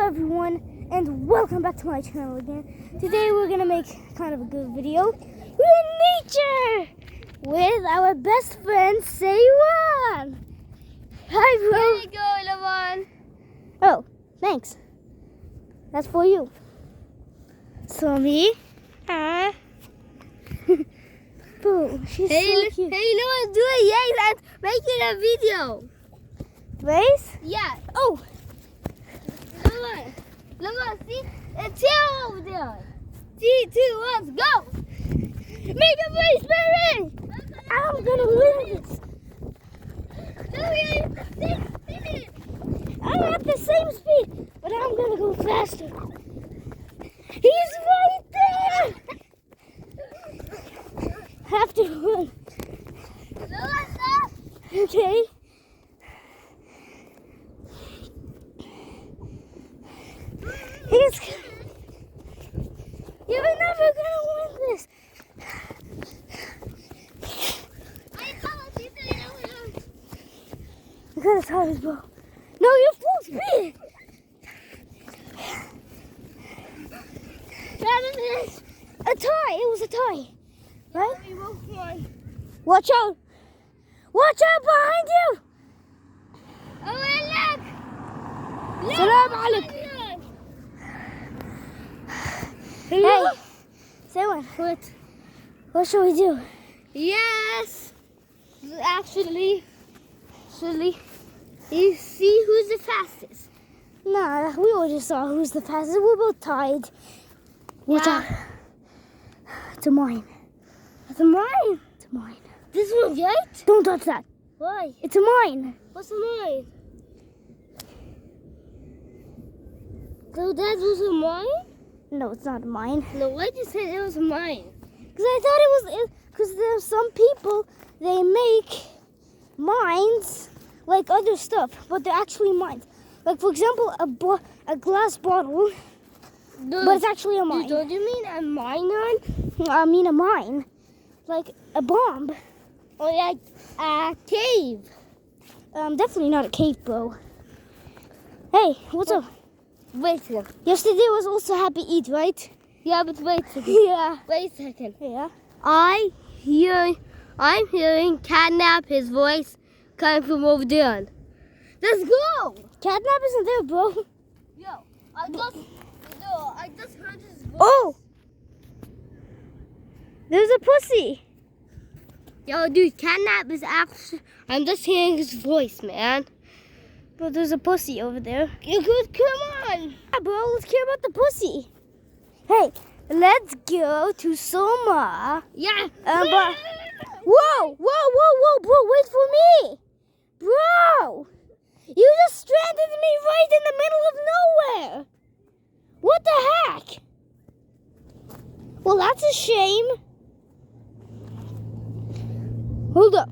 everyone, and welcome back to my channel again. Today we're gonna make kind of a good video. We're in nature with our best friend Saiwan. Hi, bro. Here you go, Lawan. Oh, thanks. That's for you. Somi. Huh? Boo, she's Hey, so cute. hey, Lawan, do it, yes, and making a video. Race? Yeah. Oh, Lawan, see? It's here over there. 3, 2, 1, go. make a race, baby! I'm gonna win this. I'm at the same speed, but I'm gonna go faster. He's right there! Have to run. Lawan, stop. Okay. You're never gonna win this. I got a tire, bro. No, you're full speed. A tie. It was a tie. Right? Watch out. Watch out behind you. Oh, look. Salam alaikum. Hey, Saiwan, what should we do? Yes. Actually, you see who's the fastest. Nah, we all just saw who's the fastest. We're both tied. Watch out. It's a mine. It's a mine. It's a mine. This one's right? Don't touch that. Why? It's a mine. What's a mine? So that was a mine? No, it's not a mine. No, why did you say it was a mine? Because I thought it was, because there's some people, they make mines like other stuff, but they're actually mines. Like, for example, a glass bottle, but it's actually a mine. Don't you mean a miner? I mean a mine. Like a bomb. Or like a cave? Definitely not a cave, bro. Hey, what's up? Wait a second. Yesterday was also Happy Eat, right? Yeah, but wait a second. Yeah. Wait a second. Yeah. I'm hearing Catnap, his voice coming from over there. Let's go! Catnap isn't there, bro. Yo, I just heard his voice. Oh! There's a pussy. Yo, dude, Catnap is actually... I'm just hearing his voice, man. But there's a pussy over there. You could come on! Yeah, bro, let's care about the pussy. Hey, let's go to Soma. Yeah. But whoa, bro, wait for me, bro. You just stranded me right in the middle of nowhere. What the heck? Well, that's a shame. Hold up.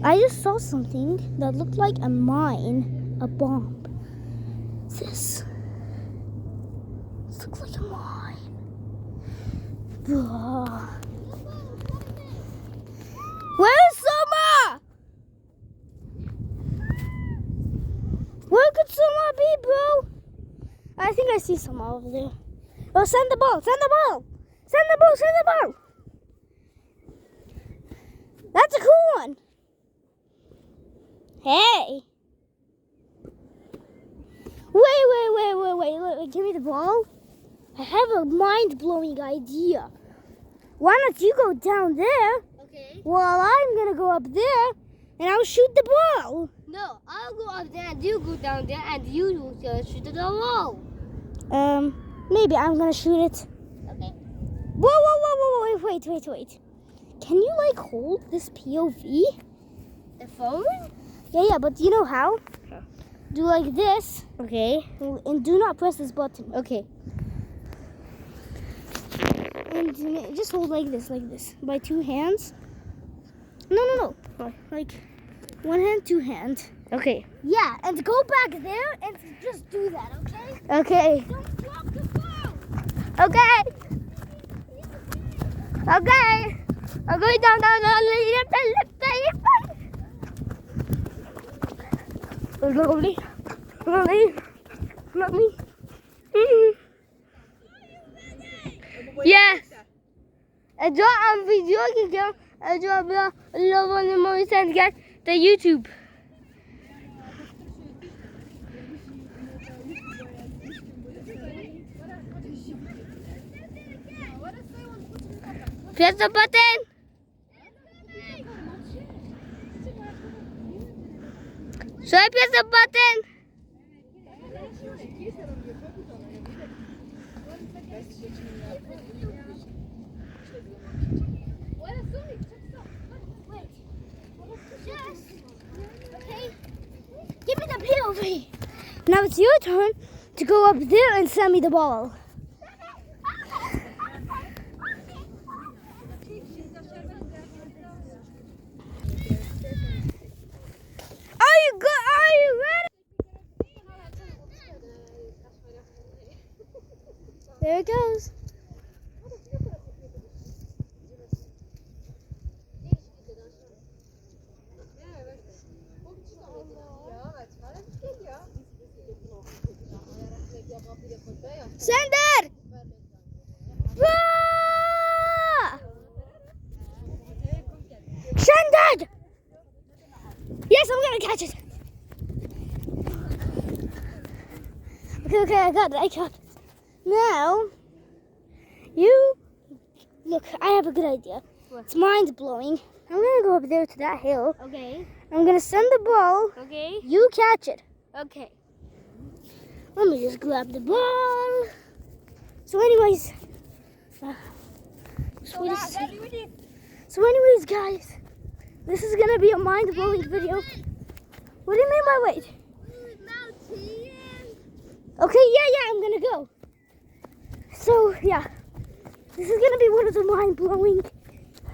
I just saw something that looked like a mine, a bomb. This looks like a mine. Where's Soma? Where could Soma be, bro? I think I see Soma over there. Oh, send the ball, send the ball. Send the ball, send the ball. That's a cool one. Hey. Wait. Give me the ball. I have a mind-blowing idea. Why don't you go down there Okay. while I'm going to go up there and I'll shoot the ball. No, I'll go up there and you go down there and you will shoot the wall. Maybe I'm going to shoot it. Okay. Whoa, wait. Can you, like, hold this POV? The phone? Yeah, but you know how? How? Do like this. Okay. And do not press this button. Okay. And just hold like this. By two hands. No. Like one hand, two hands. Okay. Yeah, and go back there and just do that, okay? Okay. Don't drop the ball. Okay. Okay. I'm going down. Slowly. Mommy. Mm. Yes. Ecco am video çekiyorum. Ecco abla abone olmayı gel de YouTube. Press the button. So I press the button. Okay. Give me the POV. Now it's your turn to go up there and send me the ball. Are you ready? There it goes. Sender! Sender! Yes, I'm gonna catch it. Okay, I got it. Now, you look. I have a good idea. What? It's mind blowing. I'm gonna go up there to that hill. Okay. I'm gonna send the ball. Okay. You catch it. Okay. Let me just grab the ball. So, anyways, guys, this is gonna be a mind blowing video. What do you mean by wait? Okay, yeah, I'm gonna go. So, yeah, this is gonna be one of the mind-blowing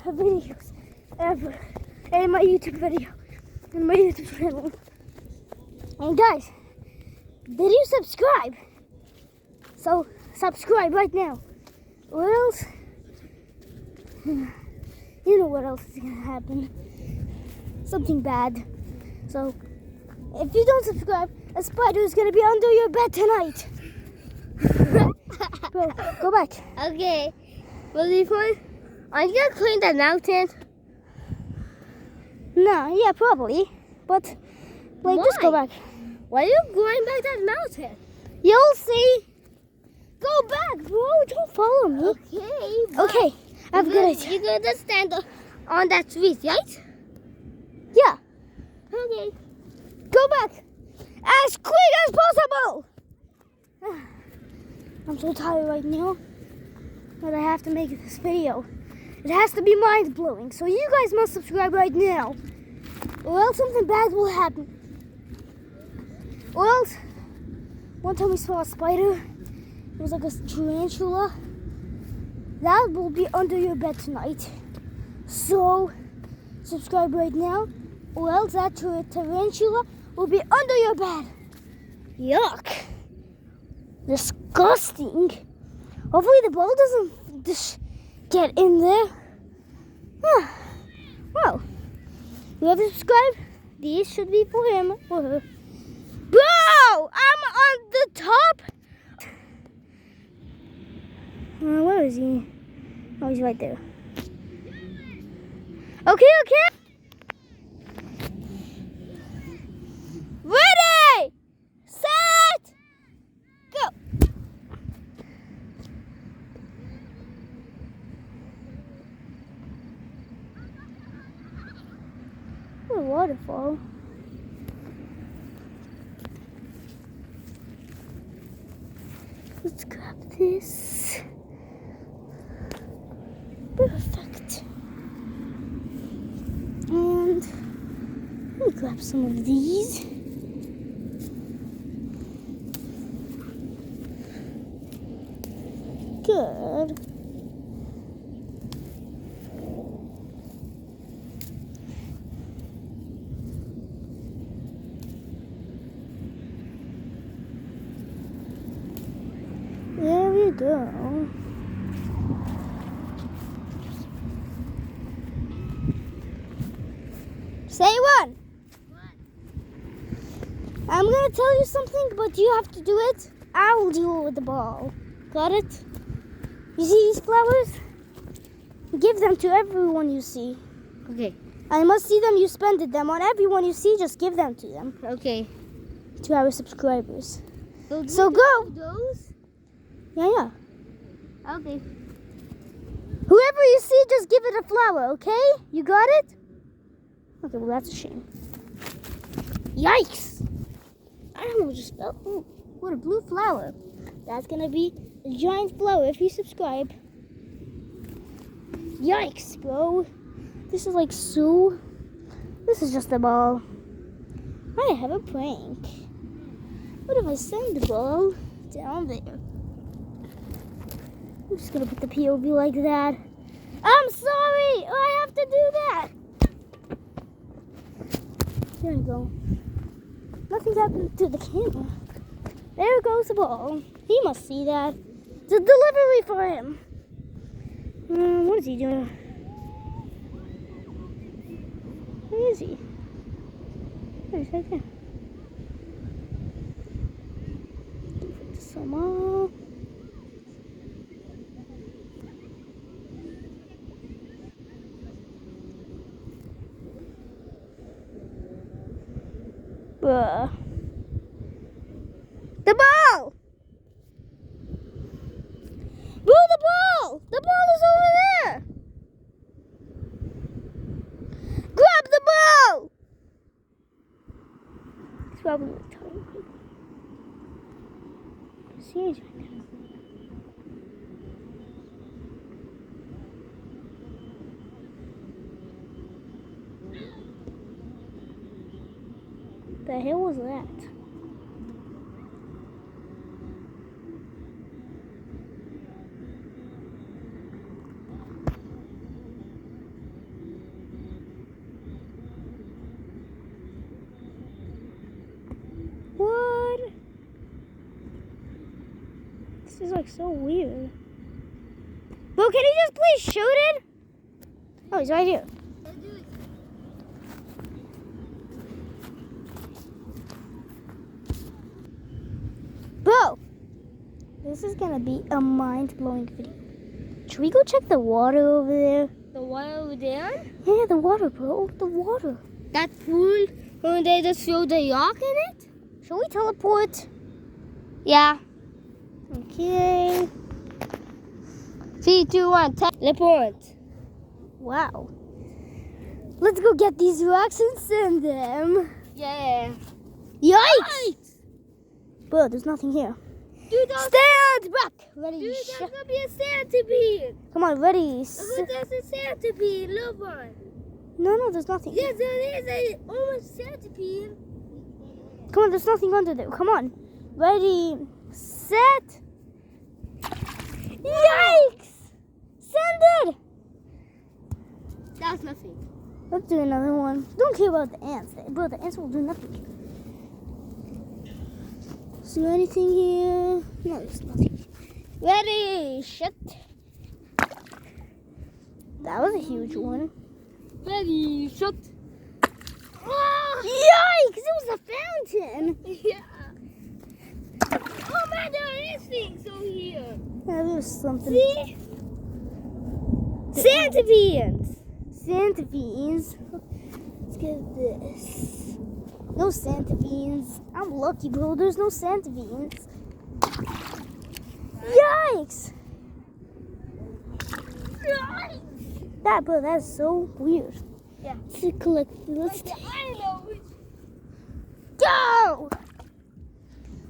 videos ever in my YouTube video, in my YouTube channel. And guys, did you subscribe? So, subscribe right now. Or else, you know what else is gonna happen. Something bad. So, if you don't subscribe, a spider is gonna be under your bed tonight. Bro, go back. Okay. Well, before, are you gonna clean the mountain? No, yeah, probably. But, like, just go back. Why are you going back that mountain? You'll see. Go back, bro. Don't follow me. Okay. Okay, I have a good idea. You're gonna just stand on that tree, right? Yeah, Okay. go back. As quick as possible. I'm so tired right now, but I have to make this video. It has to be mind-blowing, so you guys must subscribe right now, or else something bad will happen. Or else, one time we saw a spider. It was like a tarantula. That will be under your bed tonight. So, subscribe right now, or else that tarantula will be under your bed. Yuck. Disgusting. Hopefully the ball doesn't just get in there. Well, whoever subscribed, these should be for him or her. Bro, I'm on the top. Where is he? Oh, he's right there. Okay. Ready, set, go. Oh, waterfall. Let's grab this. Perfect. And let me grab some of these. Good. There we go. Say one. I'm gonna tell you something, but you have to do it. I will deal with the ball. Got it? You see these flowers? Give them to everyone you see. Okay. I must see them. You spend them on everyone you see. Just give them to them. Okay. To our subscribers. So go. Those? Yeah. Okay. Whoever you see, just give it a flower, okay? You got it? Okay, well, that's a shame. Yikes! I don't know, just fell. Oh, what a blue flower. That's gonna be a giant flower if you subscribe. Yikes, bro. This is like so... This is just a ball. I have a prank. What if I send the ball down there? I'm just gonna put the POV like that. I'm sorry! I have to do that! There we go. Nothing's happened to the camera. There goes the ball. He must see that. It's a delivery for him. What is he doing? Where is he? Oh, he's right there. Soma. Bruh. The ball! Bro, the ball! The ball is over there! Grab the ball! It's probably retarded. Serious right now. The hell was that? What? This is like so weird. Bro, can you just please shoot it? Oh, he's right here. Bro, this is gonna be a mind-blowing video. Should we go check the water over there? The water over there? Yeah, the water, bro. The water. That pool where they just throw the yak in it? Shall we teleport? Yeah. Okay. 3, 2, 1, teleport. Wow. Let's go get these rocks and send them. Yeah. Yikes! Bro, there's nothing here. Dude, Stand back! Ready? Dude, there's gonna be a centipede. Come on, ready? Look, there's a centipede. Look one. No, there's nothing. Yes, there is a almost centipede. Come on, there's nothing under there. Come on. Ready, set. Yikes! Send it! That's nothing. Let's do another one. Don't care about the ants. Bro, the ants will do nothing. Is there anything here? No, there's nothing. Ready, shut. That was a huge one. Ready, shut. Yikes! It was a fountain. Yeah. Oh man, there is things over here. Yeah, there's something. See? Centipedes. Centipedes. Let's get this. No centipedes. I'm lucky, bro. There's no centipedes. Yikes! That, bro, that's so weird. Yeah. Let's collect. Let's I know. go.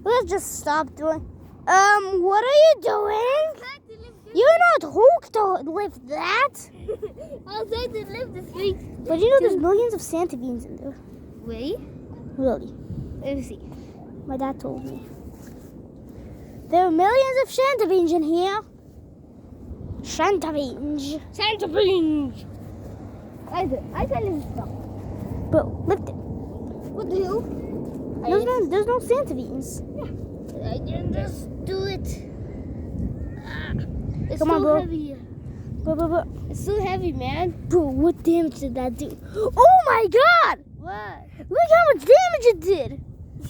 Let's just stop doing. What are you doing? You're not hooked to lift that. I was trying to lift this week. But you know, there's millions of centipedes in there. Really? Really? Let me see. My dad told me. There are millions of centipedes in here. Centipedes. Centipedes. I can lift it up. Bro, lift it. What the hell? There's no centipedes. I can just do it. It's Come on, so bro. heavy. Bro. It's so heavy, man. Bro, what damage did that do? Oh my god! What? Look how much damage it did!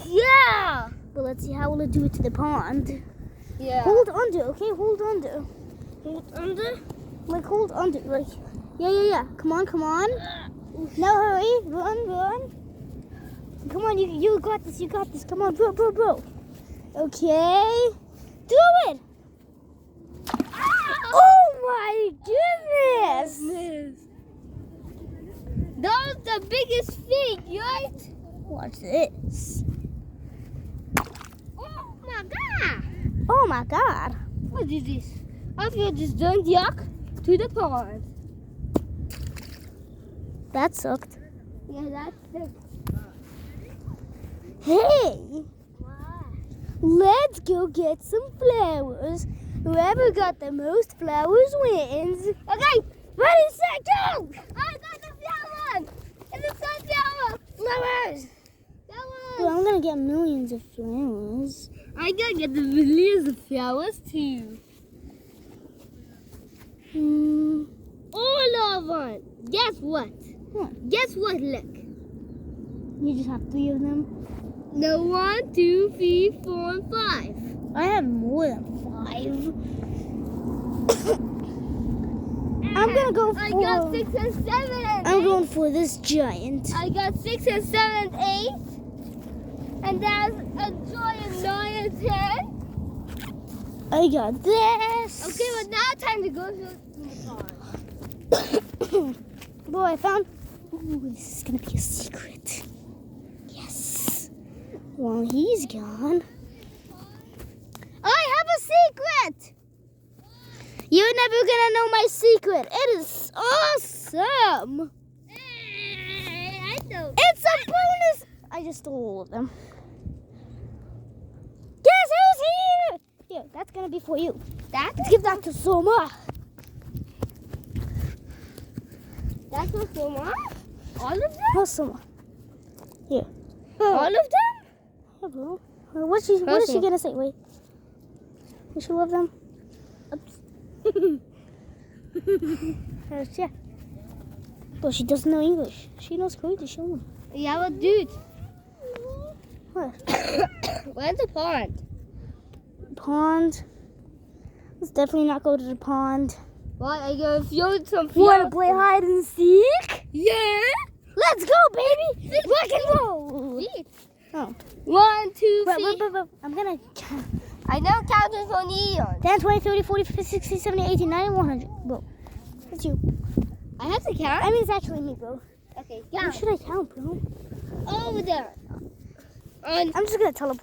Yeah. But let's see how will it do it to the pond. Yeah. Hold under, okay? Hold under. Hold under. Like hold under, like yeah. Come on. No hurry, run. Come on, you got this. Come on, bro. Okay, do it. Oh my goodness! That was the biggest thing, right? Watch this. Oh my God! Oh my God! What is this? I feel just done yuck to the pond. That sucked. Yeah, that's it. Hey, let's go get some flowers. Whoever got the most flowers wins. Okay, Ready, set, go! I got the flower. It's a sunflower. Flowers. Flowers. Well, I'm gonna get millions of flowers. I gotta get the millions of flowers too. All of them. Guess what? What? Guess what? Look. You just have 3 of them. No, 1, 2, 3, 4, and 5. I have more than 5. I'm gonna go for. I got 6 and 7 and 8. I'm going for this giant. I got 6 and 7 and 8. And there's a giant 9 and 10. I got this. Okay, but now time to go to the pond. Boy, I found. Ooh, this is gonna be a secret. Yes. While he's gone, I have a secret. You're never gonna know my secret. It is awesome. I know. It's a bonus. I just stole all of them. Guess who's here? Here, that's gonna be for you. Let's give that to Soma. That's what Soma? All of them? Where's Soma? Here. All of them? Yeah, bro. What is she gonna say? Wait. Does she love them? Oops. Yeah. But she doesn't know English. She knows Korean to show me. Yeah, but dude. What? Where's the pond? Pond. Let's definitely not go to the pond. What? Are you gonna throw some You wanna flowers? play hide and seek? Yeah. Let's go, baby! Rock and roll! Wait. Oh. 1, 2, 3. But I'm gonna count. I know counting for neon. 10, 20, 30, 40, 50, 60, 70, 80, 90, 100. Bro. That's you. I have to count? I mean, it's actually me, bro. Okay, Where count. should I count, bro? Over there. I'm just gonna teleport.